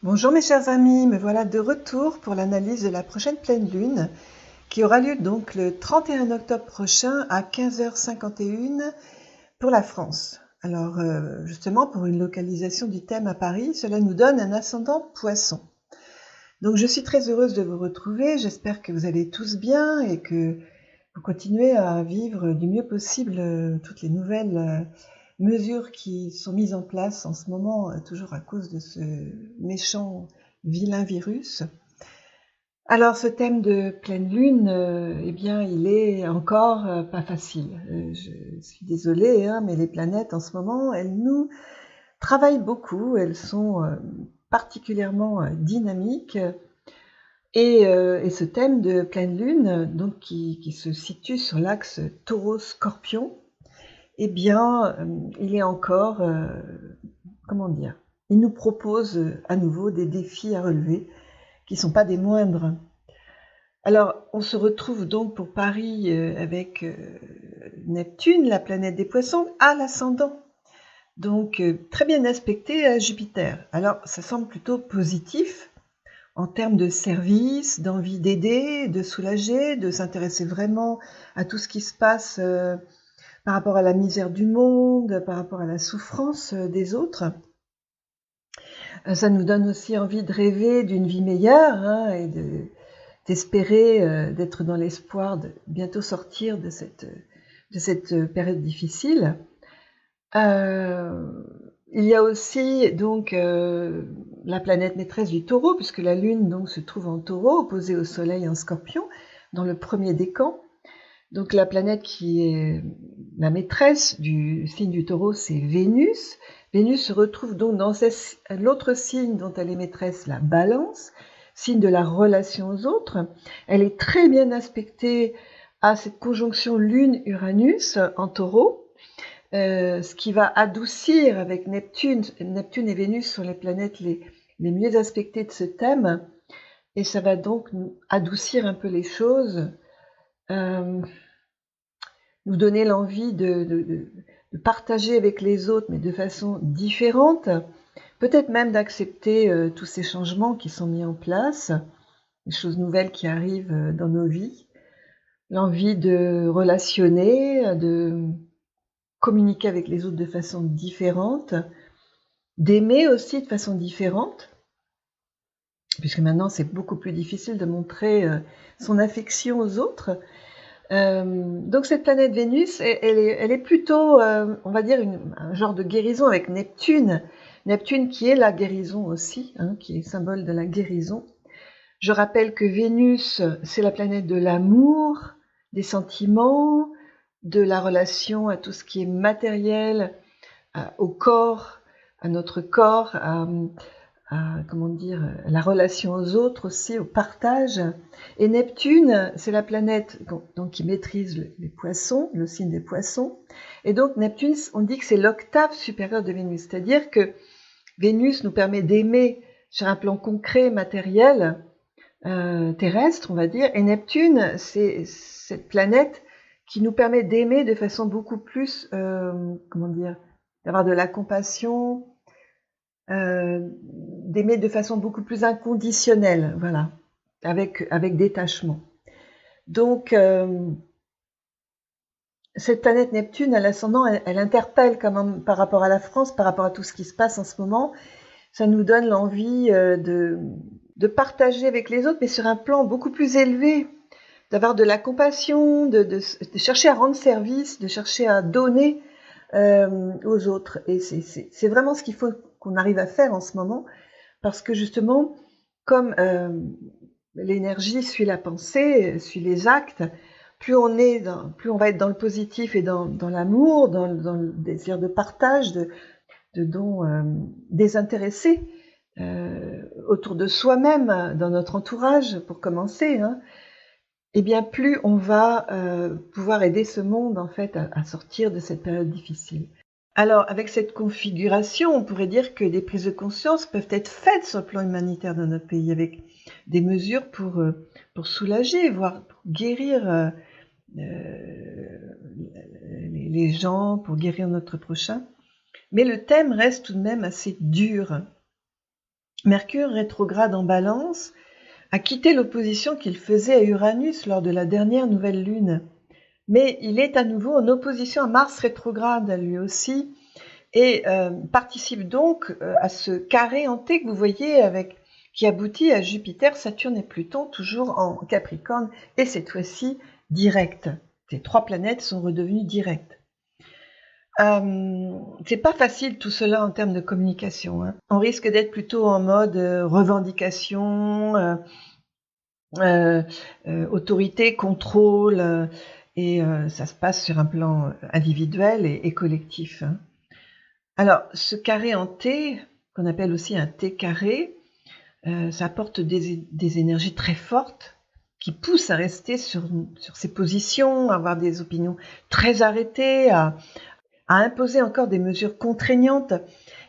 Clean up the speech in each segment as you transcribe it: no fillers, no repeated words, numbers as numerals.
Bonjour mes chers amis, me voilà de retour pour l'analyse de la prochaine pleine lune qui aura lieu donc le 31 octobre prochain à 15h51 pour la France. Alors justement pour une localisation du thème à Paris, cela nous donne un ascendant Poisson. Donc je suis très heureuse de vous retrouver, j'espère que vous allez tous bien et que vous continuez à vivre du mieux possible toutes les nouvelles mesures qui sont mises en place en ce moment, toujours à cause de ce méchant, vilain virus. Alors ce thème de pleine lune, eh bien il est encore pas facile. Je suis désolée, hein, mais les planètes en ce moment, elles nous travaillent beaucoup, elles sont particulièrement dynamiques. Et ce thème de pleine lune, donc qui se situe sur l'axe Taureau-Scorpion, eh bien, il est encore, comment dire, il nous propose à nouveau des défis à relever qui ne sont pas des moindres. Alors, on se retrouve donc pour Paris avec Neptune, la planète des poissons, à l'ascendant. Donc, très bien aspecté à Jupiter. Alors, ça semble plutôt positif en termes de service, d'envie d'aider, de soulager, de s'intéresser vraiment à tout ce qui se passe par rapport à la misère du monde, par rapport à la souffrance des autres. Ça nous donne aussi envie de rêver d'une vie meilleure, hein, et d'espérer d'être dans l'espoir de bientôt sortir de cette période difficile. Il y a aussi donc la planète maîtresse du Taureau, puisque la Lune donc se trouve en Taureau, opposée au Soleil en Scorpion, dans le premier décan. Donc la planète qui est la maîtresse du signe du Taureau, c'est Vénus. Vénus se retrouve donc dans l'autre signe dont elle est maîtresse, la Balance, signe de la relation aux autres. Elle est très bien aspectée à cette conjonction Lune-Uranus en Taureau, ce qui va adoucir avec Neptune. Neptune et Vénus sont les planètes les mieux aspectées de ce thème, et ça va donc nous adoucir un peu les choses. Nous donner l'envie de partager avec les autres, mais de façon différente, peut-être même d'accepter tous ces changements qui sont mis en place, les choses nouvelles qui arrivent dans nos vies, l'envie de relationner, de communiquer avec les autres de façon différente, d'aimer aussi de façon différente, puisque maintenant c'est beaucoup plus difficile de montrer son affection aux autres. Donc cette planète Vénus, elle est plutôt, on va dire, un genre de guérison avec Neptune. Neptune qui est la guérison aussi, hein, qui est symbole de la guérison. Je rappelle que Vénus, c'est la planète de l'amour, des sentiments, de la relation à tout ce qui est matériel, au corps, à notre corps, comment dire, la relation aux autres aussi, au partage. Et Neptune, c'est la planète donc, qui maîtrise les poissons, le signe des poissons. Et donc Neptune, on dit que c'est l'octave supérieure de Vénus, c'est-à-dire que Vénus nous permet d'aimer sur un plan concret, matériel, terrestre, on va dire, et Neptune, c'est cette planète qui nous permet d'aimer de façon beaucoup plus, comment dire, d'avoir de la compassion, d'aimer de façon beaucoup plus inconditionnelle, voilà, avec détachement. Donc, cette planète Neptune, à l'ascendant, elle interpelle quand même par rapport à la France, par rapport à tout ce qui se passe en ce moment. Ça nous donne l'envie de partager avec les autres, mais sur un plan beaucoup plus élevé, d'avoir de la compassion, de chercher à rendre service, de chercher à donner aux autres. Et c'est vraiment ce qu'il faut qu'on arrive à faire en ce moment, parce que justement, comme l'énergie suit la pensée, suit les actes, plus on va être dans le positif et dans l'amour, dans le désir de partage, de dons désintéressés autour de soi-même, dans notre entourage, pour commencer, hein, et bien plus on va pouvoir aider ce monde en fait à sortir de cette période difficile. Alors, avec cette configuration, on pourrait dire que des prises de conscience peuvent être faites sur le plan humanitaire dans notre pays, avec des mesures pour soulager, voire pour guérir les gens, pour guérir notre prochain. Mais le thème reste tout de même assez dur. Mercure rétrograde en Balance a quitté l'opposition qu'il faisait à Uranus lors de la dernière nouvelle lune. Mais il est à nouveau en opposition à Mars rétrograde, lui aussi, et participe donc à ce carré hanté que vous voyez qui aboutit à Jupiter, Saturne et Pluton, toujours en Capricorne, et cette fois-ci direct. Ces 3 planètes sont redevenues directes. C'est pas facile tout cela en termes de communication. Hein. On risque d'être plutôt en mode revendication, autorité, contrôle, et ça se passe sur un plan individuel et collectif. Hein. Alors, ce carré en T, qu'on appelle aussi un T carré, ça apporte des énergies très fortes qui poussent à rester sur ses positions, à avoir des opinions très arrêtées, à imposer encore des mesures contraignantes.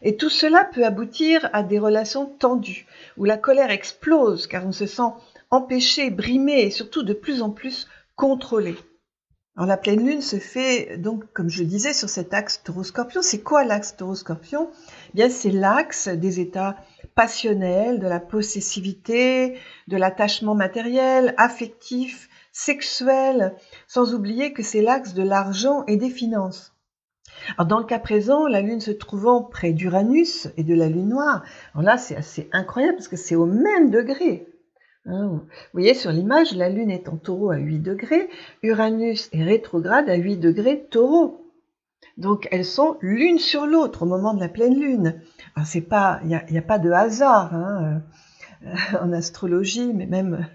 Et tout cela peut aboutir à des relations tendues, où la colère explose, car on se sent empêché, brimé et surtout de plus en plus contrôlé. Alors la pleine lune se fait donc, comme je le disais, sur cet axe Taureau-Scorpion. C'est quoi l'axe Taureau-Scorpion ? Eh bien, c'est l'axe des états passionnels, de la possessivité, de l'attachement matériel, affectif, sexuel, sans oublier que c'est l'axe de l'argent et des finances. Alors dans le cas présent, la Lune se trouvant près d'Uranus et de la Lune noire, alors là c'est assez incroyable parce que c'est au même degré. Hein. Vous voyez sur l'image, la Lune est en Taureau à 8 degrés, Uranus est rétrograde à 8 degrés Taureau. Donc elles sont l'une sur l'autre au moment de la pleine Lune. Alors c'est pas, il n'y a pas de hasard hein, en astrologie, mais même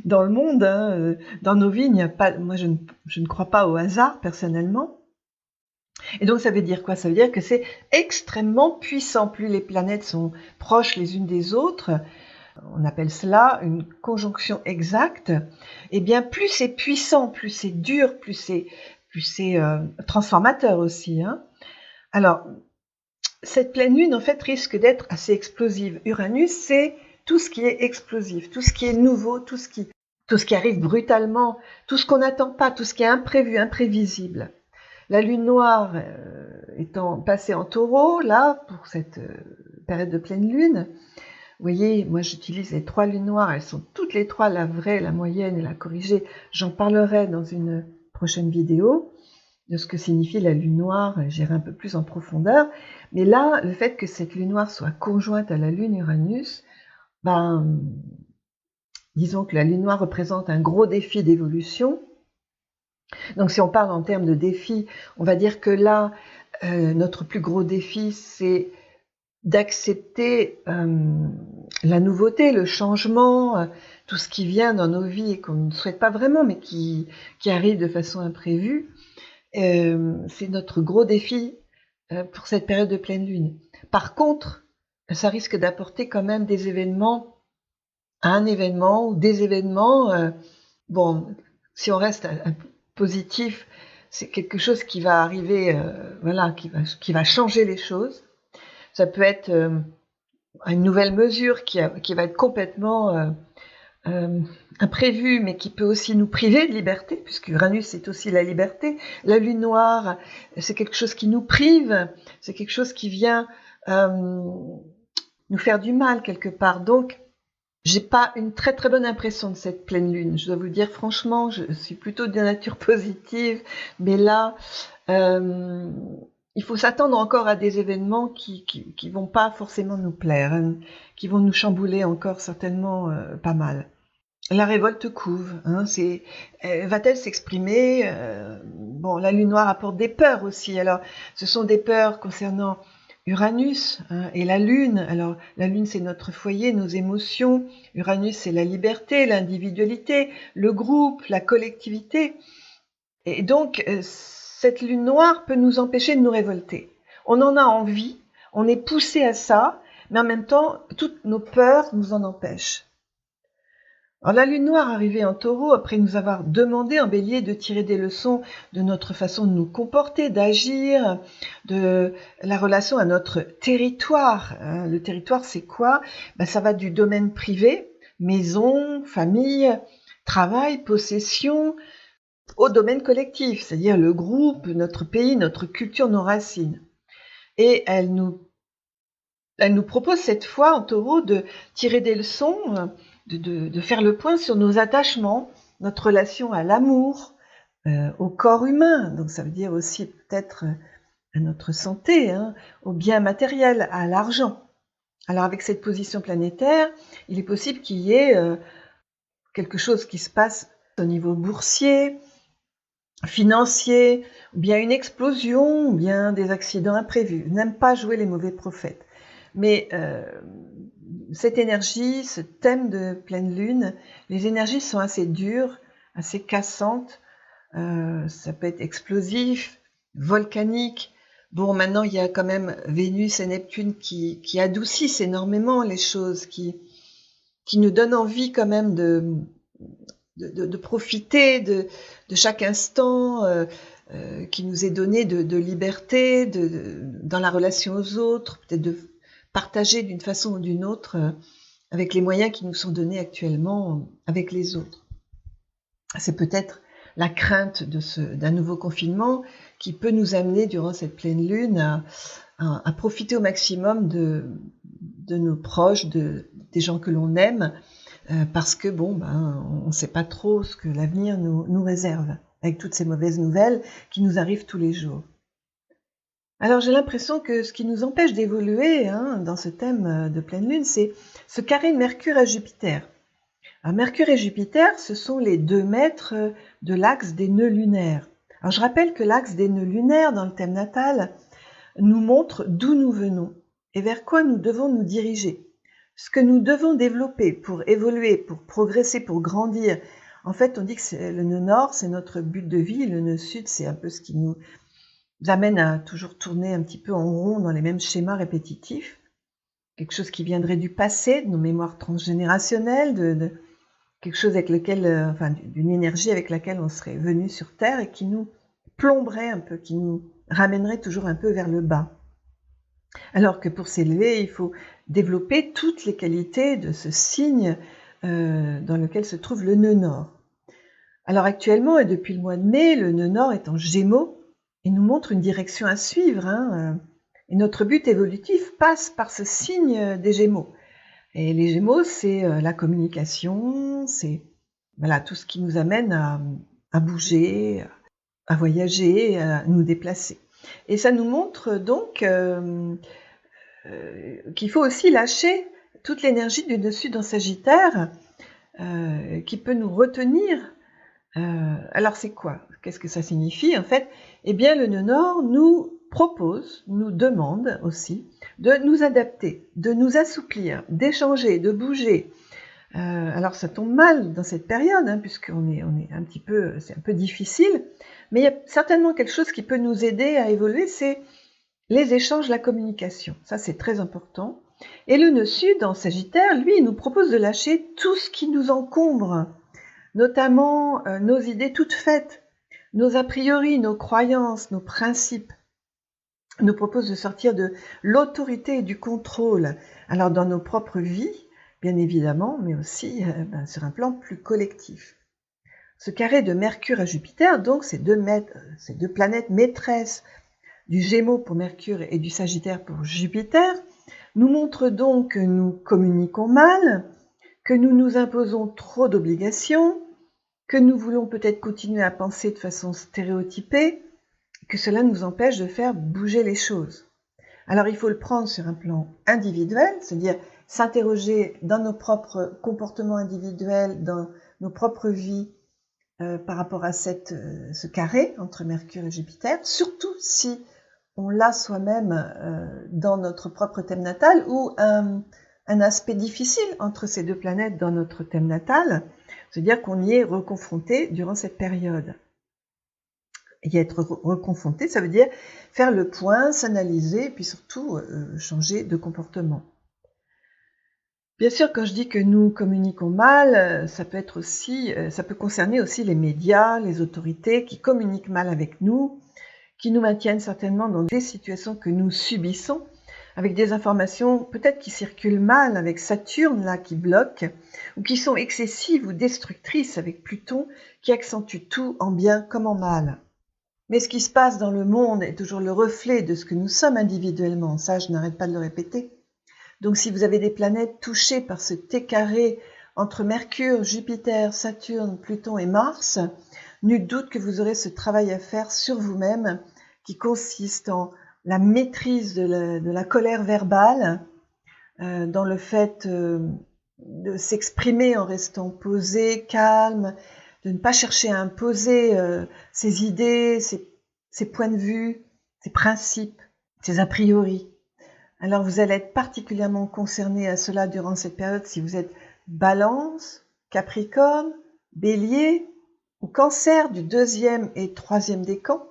dans le monde, hein, dans nos vies, il n'y a pas. Moi je ne crois pas au hasard personnellement. Et donc ça veut dire quoi ? Ça veut dire que c'est extrêmement puissant. Plus les planètes sont proches les unes des autres, on appelle cela une conjonction exacte, et bien plus c'est puissant, plus c'est dur, plus c'est transformateur aussi. Hein. Alors, cette pleine lune, en fait, risque d'être assez explosive. Uranus, c'est tout ce qui est explosif, tout ce qui est nouveau, tout ce qui arrive brutalement, tout ce qu'on n'attend pas, tout ce qui est imprévu, imprévisible. La lune noire étant passée en Taureau, là, pour cette période de pleine lune, vous voyez, moi j'utilise les 3 lunes noires, elles sont toutes les 3, la vraie, la moyenne et la corrigée. J'en parlerai dans une prochaine vidéo de ce que signifie la lune noire, j'irai un peu plus en profondeur. Mais là, le fait que cette lune noire soit conjointe à la lune Uranus, disons que la lune noire représente un gros défi d'évolution. Donc si on parle en termes de défi, on va dire que là, notre plus gros défi, c'est d'accepter la nouveauté, le changement, tout ce qui vient dans nos vies et qu'on ne souhaite pas vraiment, mais qui arrive de façon imprévue. C'est notre gros défi pour cette période de pleine lune. Par contre, ça risque d'apporter quand même des événements, un événement ou des événements. Bon, si on reste positif, c'est quelque chose qui va arriver, voilà, qui va changer les choses. Ça peut être une nouvelle mesure qui va être complètement imprévue, mais qui peut aussi nous priver de liberté, puisque Uranus c'est aussi la liberté. La lune noire, c'est quelque chose qui nous prive, c'est quelque chose qui vient nous faire du mal quelque part. Donc, j'ai pas une très très bonne impression de cette pleine lune. Je dois vous dire franchement, je suis plutôt de nature positive, mais là, il faut s'attendre encore à des événements qui vont pas forcément nous plaire, hein, qui vont nous chambouler encore certainement pas mal. La révolte couve, hein, va-t-elle s'exprimer Bon, la lune noire apporte des peurs aussi. Alors, ce sont des peurs concernant Uranus hein, et la lune. Alors, la lune, c'est notre foyer, nos émotions. Uranus, c'est la liberté, l'individualité, le groupe, la collectivité. Et donc, cette lune noire peut nous empêcher de nous révolter. On en a envie, on est poussé à ça, mais en même temps, toutes nos peurs nous en empêchent. Alors, la lune noire arrivée en Taureau, après nous avoir demandé en Bélier de tirer des leçons de notre façon de nous comporter, d'agir, de la relation à notre territoire. Le territoire, c'est quoi ? Ça va du domaine privé, maison, famille, travail, possession, au domaine collectif, c'est-à-dire le groupe, notre pays, notre culture, nos racines. Et elle nous elle nous propose cette fois en Taureau de tirer des leçons, de faire le point sur nos attachements, notre relation à l'amour, au corps humain, donc ça veut dire aussi peut-être à notre santé, hein, au bien matériel, à l'argent. Alors avec cette position planétaire, il est possible qu'il y ait quelque chose qui se passe au niveau boursier, financier, ou bien une explosion, ou bien des accidents imprévus. Je n'aime pas jouer les mauvais prophètes. Mais cette énergie, ce thème de pleine lune, les énergies sont assez dures, assez cassantes. Ça peut être explosif, volcanique. Bon, maintenant, il y a quand même Vénus et Neptune qui adoucissent énormément les choses, qui nous donnent envie quand même de profiter de chaque instant qui nous est donné de liberté, dans la relation aux autres, peut-être de partager d'une façon ou d'une autre avec les moyens qui nous sont donnés actuellement avec les autres. C'est peut-être la crainte d'un nouveau confinement qui peut nous amener durant cette pleine lune à profiter au maximum de nos proches, des gens que l'on aime, parce que on ne sait pas trop ce que l'avenir nous réserve, avec toutes ces mauvaises nouvelles qui nous arrivent tous les jours. Alors j'ai l'impression que ce qui nous empêche d'évoluer dans ce thème de pleine lune, c'est ce carré de Mercure à Jupiter. Alors, Mercure et Jupiter, ce sont les 2 maîtres de l'axe des nœuds lunaires. Alors je rappelle que l'axe des nœuds lunaires dans le thème natal nous montre d'où nous venons et vers quoi nous devons nous diriger. Ce que nous devons développer pour évoluer, pour progresser, pour grandir. En fait, on dit que le nœud nord, c'est notre but de vie, le nœud sud, c'est un peu ce qui nous amène à toujours tourner un petit peu en rond dans les mêmes schémas répétitifs. Quelque chose qui viendrait du passé, de nos mémoires transgénérationnelles, de quelque chose avec lequel, d'une énergie avec laquelle on serait venu sur Terre et qui nous plomberait un peu, qui nous ramènerait toujours un peu vers le bas. Alors que pour s'élever, il faut développer toutes les qualités de ce signe dans lequel se trouve le nœud nord. Alors actuellement, et depuis le mois de mai, le nœud nord est en Gémeaux et nous montre une direction à suivre. Et notre but évolutif passe par ce signe des Gémeaux. Et les Gémeaux, c'est la communication, c'est tout ce qui nous amène à bouger, à voyager, à nous déplacer. Et ça nous montre donc qu'il faut aussi lâcher toute l'énergie du dessus dans Sagittaire qui peut nous retenir. Alors c'est quoi? Qu'est-ce que ça signifie en fait? Eh bien le nœud nord nous propose, nous demande aussi de nous adapter, de nous assouplir, d'échanger, de bouger. Alors ça tombe mal dans cette période, puisqu'on est un petit peu, c'est un peu difficile, mais il y a certainement quelque chose qui peut nous aider à évoluer, c'est les échanges, la communication. Ça c'est très important. Et le nœud sud en Sagittaire, lui, il nous propose de lâcher tout ce qui nous encombre, notamment nos idées toutes faites, nos a priori, nos croyances, nos principes. Nous propose de sortir de l'autorité et du contrôle, alors dans nos propres vies, bien évidemment, mais aussi sur un plan plus collectif. Ce carré de Mercure à Jupiter, donc ces deux planètes maîtresses du Gémeaux pour Mercure et du Sagittaire pour Jupiter, nous montre donc que nous communiquons mal, que nous nous imposons trop d'obligations, que nous voulons peut-être continuer à penser de façon stéréotypée, que cela nous empêche de faire bouger les choses. Alors il faut le prendre sur un plan individuel, c'est-à-dire s'interroger dans nos propres comportements individuels, dans nos propres vies par rapport à ce carré entre Mercure et Jupiter, surtout si on l'a soi-même dans notre propre thème natal ou un aspect difficile entre ces deux planètes dans notre thème natal, c'est-à-dire qu'on y est reconfronté durant cette période. Y être reconfronté, ça veut dire faire le point, s'analyser, et puis surtout changer de comportement. Bien sûr, quand je dis que nous communiquons mal, ça peut concerner aussi les médias, les autorités qui communiquent mal avec nous, qui nous maintiennent certainement dans des situations que nous subissons, avec des informations peut-être qui circulent mal, avec Saturne là qui bloque, ou qui sont excessives ou destructrices avec Pluton qui accentue tout en bien comme en mal. Mais ce qui se passe dans le monde est toujours le reflet de ce que nous sommes individuellement, ça je n'arrête pas de le répéter. Donc si vous avez des planètes touchées par ce T carré entre Mercure, Jupiter, Saturne, Pluton et Mars, nul doute que vous aurez ce travail à faire sur vous-même qui consiste en la maîtrise de la colère verbale, dans le fait de s'exprimer en restant posé, calme, de ne pas chercher à imposer ses idées, ses points de vue, ses principes, ses a priori. Alors vous allez être particulièrement concerné à cela durant cette période si vous êtes Balance, Capricorne, Bélier ou Cancer du 2e et 3e décan.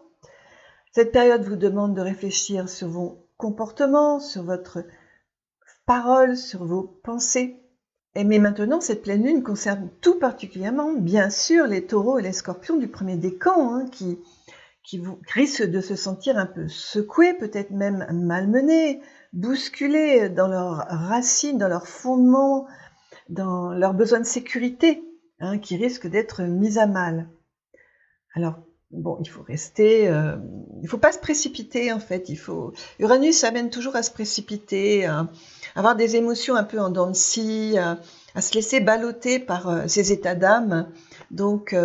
Cette période vous demande de réfléchir sur vos comportements, sur votre parole, sur vos pensées. Mais maintenant, cette pleine lune concerne tout particulièrement, bien sûr, les taureaux et les scorpions du 1er décan, qui risquent de se sentir un peu secoués, peut-être même malmenés, bousculés dans leurs racines, dans leurs fondements, dans leurs besoins de sécurité, qui risquent d'être mis à mal. Alors, bon, il faut rester, il faut pas se précipiter en fait. Uranus amène toujours à se précipiter, à avoir des émotions un peu en dents de scie, à se laisser balloter par ses états d'âme. Donc,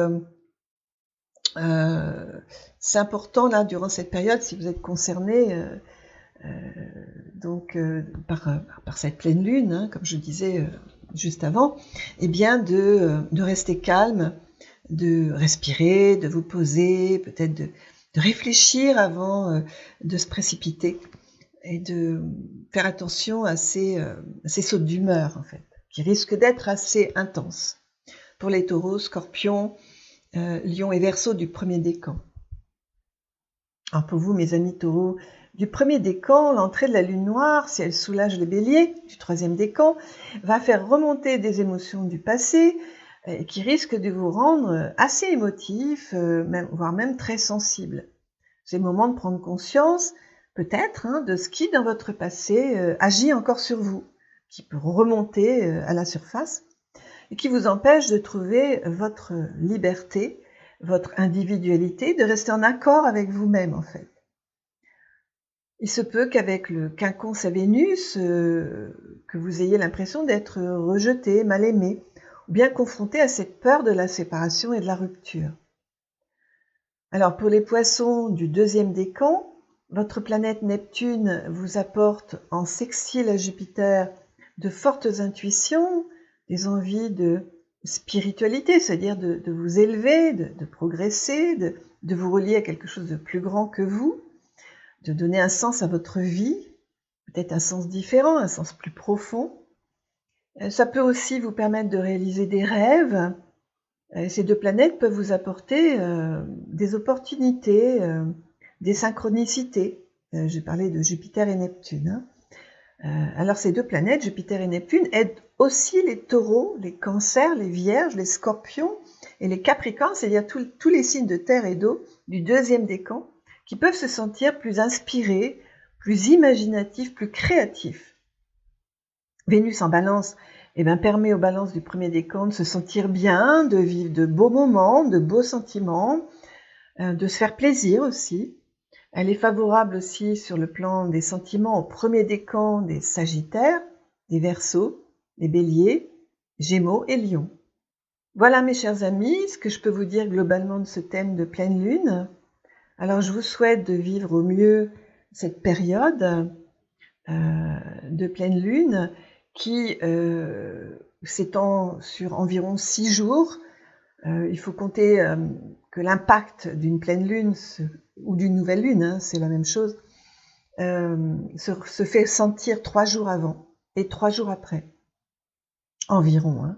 c'est important là durant cette période, si vous êtes concerné, par cette pleine lune, comme je disais juste avant, eh bien de rester calme, de respirer, de vous poser, peut-être de réfléchir avant de se précipiter et de faire attention à ces sautes d'humeur, en fait, qui risquent d'être assez intenses pour les taureaux, scorpions, lions et verseaux du 1er décan. Alors pour vous, mes amis taureaux, du 1er décan, l'entrée de la lune noire, si elle soulage les béliers, du 3e décan, va faire remonter des émotions du passé qui risquent de vous rendre assez émotifs, voire même très sensibles. C'est le moment de prendre conscience, peut-être, de ce qui, dans votre passé, agit encore sur vous, qui peut remonter à la surface, et qui vous empêche de trouver votre liberté, votre individualité, de rester en accord avec vous-même, en fait. Il se peut qu'avec le quinconce à Vénus, que vous ayez l'impression d'être rejeté, mal aimé, ou bien confronté à cette peur de la séparation et de la rupture. Alors pour les poissons du 2e décan, votre planète Neptune vous apporte en sextile à Jupiter de fortes intuitions, des envies de spiritualité, c'est-à-dire de vous élever, de progresser, de vous relier à quelque chose de plus grand que vous, de donner un sens à votre vie, peut-être un sens différent, un sens plus profond. Ça peut aussi vous permettre de réaliser des rêves. Ces deux planètes peuvent vous apporter des opportunités, des synchronicités. J'ai parlé de Jupiter et Neptune. Alors ces deux planètes, Jupiter et Neptune, aident aussi les taureaux, les cancers, les vierges, les scorpions et les capricornes, c'est-à-dire tous les signes de terre et d'eau du 2e décan, qui peuvent se sentir plus inspirés, plus imaginatifs, plus créatifs. Vénus en balance permet aux balances du 1er décan de se sentir bien, de vivre de beaux moments, de beaux sentiments, de se faire plaisir aussi. Elle est favorable aussi sur le plan des sentiments au 1er décan des Sagittaires, des Verseaux, des Béliers, Gémeaux et Lions. Voilà mes chers amis, ce que je peux vous dire globalement de ce thème de pleine lune. Alors je vous souhaite de vivre au mieux cette période de pleine lune qui s'étend sur environ 6 jours. Il faut compter que l'impact d'une pleine lune ou d'une nouvelle lune, c'est la même chose, se fait sentir 3 jours avant et 3 jours après, environ.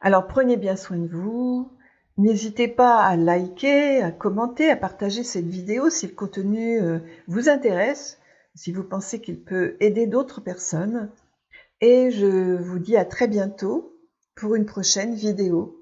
Alors prenez bien soin de vous. N'hésitez pas à liker, à commenter, à partager cette vidéo si le contenu vous intéresse, si vous pensez qu'il peut aider d'autres personnes. Et je vous dis à très bientôt pour une prochaine vidéo.